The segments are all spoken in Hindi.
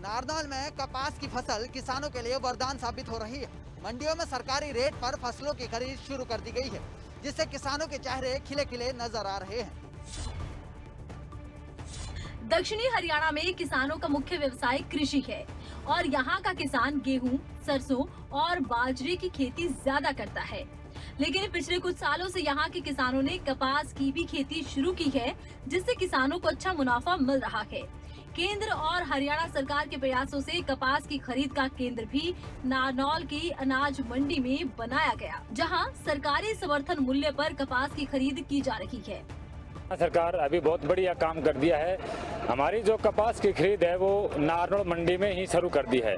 नारनौल में कपास की फसल किसानों के लिए वरदान साबित हो रही है। मंडियों में सरकारी रेट पर फसलों की खरीद शुरू कर दी गई है, जिससे किसानों के चेहरे खिले खिले नजर आ रहे हैं। दक्षिणी हरियाणा में किसानों का मुख्य व्यवसाय कृषि है और यहाँ का किसान गेहूं, सरसों और बाजरे की खेती ज्यादा करता है। लेकिन पिछले कुछ सालों से यहाँ के किसानों ने कपास की भी खेती शुरू की है, जिससे किसानों को अच्छा मुनाफा मिल रहा है। केंद्र और हरियाणा सरकार के प्रयासों से कपास की खरीद का केंद्र भी नारनौल की अनाज मंडी में बनाया गया, जहां सरकारी समर्थन मूल्य पर कपास की खरीद की जा रही है। सरकार अभी बहुत बढ़िया काम कर दिया है। हमारी जो कपास की खरीद है वो नारनौल मंडी में ही शुरू कर दी है।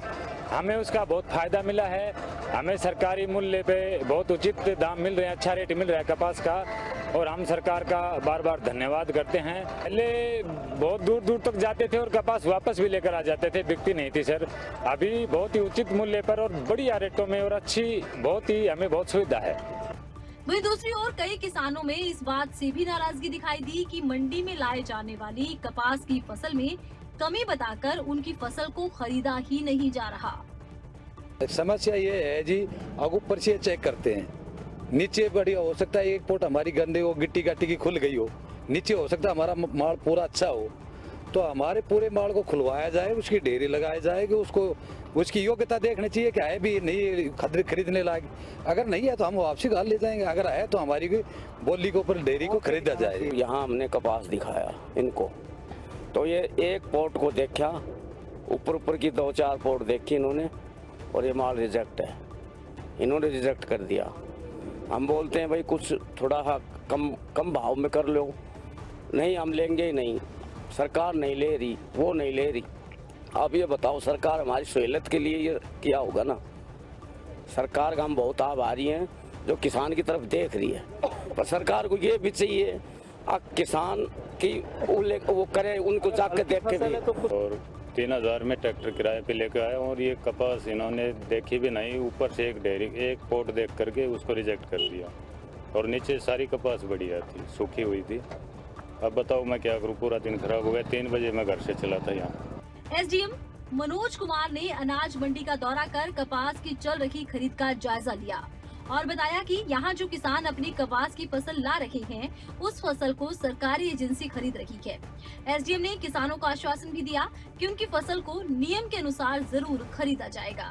हमें उसका बहुत फायदा मिला है। हमें सरकारी मूल्य पे बहुत उचित दाम मिल रहे हैं, अच्छा रेट मिल रहा है कपास का, और हम सरकार का बार बार धन्यवाद करते हैं। पहले बहुत दूर दूर तक जाते थे और कपास वापस भी लेकर आ जाते थे, बिकती नहीं थी सर। अभी बहुत ही उचित मूल्य पर और बढ़िया रेटों में और अच्छी बहुत ही हमें बहुत सुविधा है। वहीं दूसरी ओर कई किसानों में इस बात से भी नाराजगी दिखाई दी कि मंडी में लाए जाने वाली कपास की फसल में कमी बताकर उनकी फसल को खरीदा ही नहीं जा रहा। समस्या ये है जी, आगू पर्ची चेक करते हैं, नीचे बढ़िया हो सकता है एक पोट हमारी गंदे हो, गिट्टी गाटी की खुल गई हो, नीचे हो सकता है हमारा माल पूरा अच्छा हो, तो हमारे पूरे माल को खुलवाया जाए, उसकी ढेरी लगाया जाए कि उसको उसकी योग्यता देखनी चाहिए कि है भी नहीं खरीदने लायक। अगर नहीं है तो हम वापसी घर ले जाएंगे, अगर है तो हमारी बोली के ऊपर ढेरी को खरीदा जाए। यहाँ हमने कपास दिखाया इनको, तो ये एक पोट को देखा, ऊपर की 2-4 पोट देखी इन्होंने, और ये माल रिजेक्ट है, इन्होंने रिजेक्ट कर दिया। हम बोलते हैं भाई कुछ थोड़ा कम भाव में कर लो, नहीं हम लेंगे ही नहीं, सरकार नहीं ले रही, वो नहीं ले रही। आप ये बताओ, सरकार हमारी सहूलियत के लिए ये किया होगा ना। सरकार का हम बहुत आभारी हैं जो किसान की तरफ देख रही है, पर सरकार को ये भी चाहिए किसान की वो करे, उनको जाकर देख के भी। और 3000 में ट्रैक्टर किराए पे लेकर आए और ये कपास इन्होंने देखी भी नहीं, ऊपर से एक पोट देख करके उसको रिजेक्ट कर दिया, और नीचे सारी कपास बढ़िया थी, सूखी हुई थी। अब बताओ मैं क्या करूँ, पूरा दिन खराब हो गया। 3 बजे मैं घर से चला था यहाँ। एसडीएम मनोज कुमार ने अनाज मंडी का दौरा कर कपास की चल रही खरीद का जायजा लिया और बताया कि यहाँ जो किसान अपनी कपास की फसल ला रहे हैं, उस फसल को सरकारी एजेंसी खरीद रही है। एसडीएम ने किसानों को आश्वासन भी दिया कि उनकी फसल को नियम के अनुसार जरूर खरीदा जाएगा।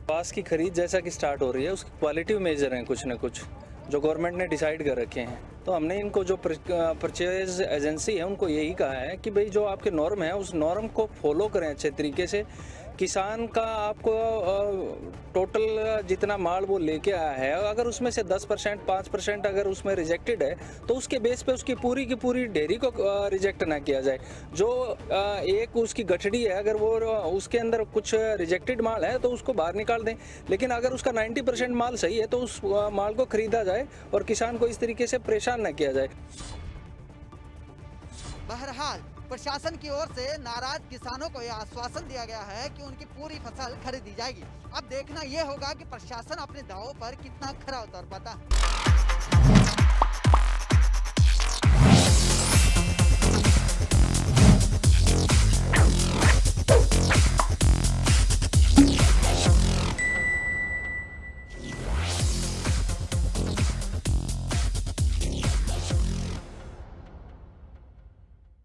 कपास की खरीद जैसा कि स्टार्ट हो रही है, उसकी क्वालिटी मेजर हैं कुछ न कुछ जो गवर्नमेंट ने डिसाइड कर रखे हैं। तो हमने इनको जो परचेज एजेंसी है उनको यही कहा है कि भाई जो आपके नॉर्म है उस नॉर्म को फॉलो करें अच्छे तरीके से। किसान का आपको टोटल जितना माल वो लेके आया है, अगर उसमें से 10% 5% अगर उसमें रिजेक्टेड है तो उसके बेस पे उसकी पूरी की पूरी डेयरी को रिजेक्ट ना किया जाए। जो एक उसकी गठड़ी है, अगर वो उसके अंदर कुछ रिजेक्टेड माल है तो उसको बाहर निकाल दें, लेकिन अगर उसका 90% माल सही है तो उस माल को खरीदा जाए और किसान को इस तरीके से परेशान न किया जाए। बहरहाल प्रशासन की ओर से नाराज किसानों को यह आश्वासन दिया गया है कि उनकी पूरी फसल खरीदी जाएगी। अब देखना यह होगा कि प्रशासन अपने दावों पर कितना खरा उतर पाता है।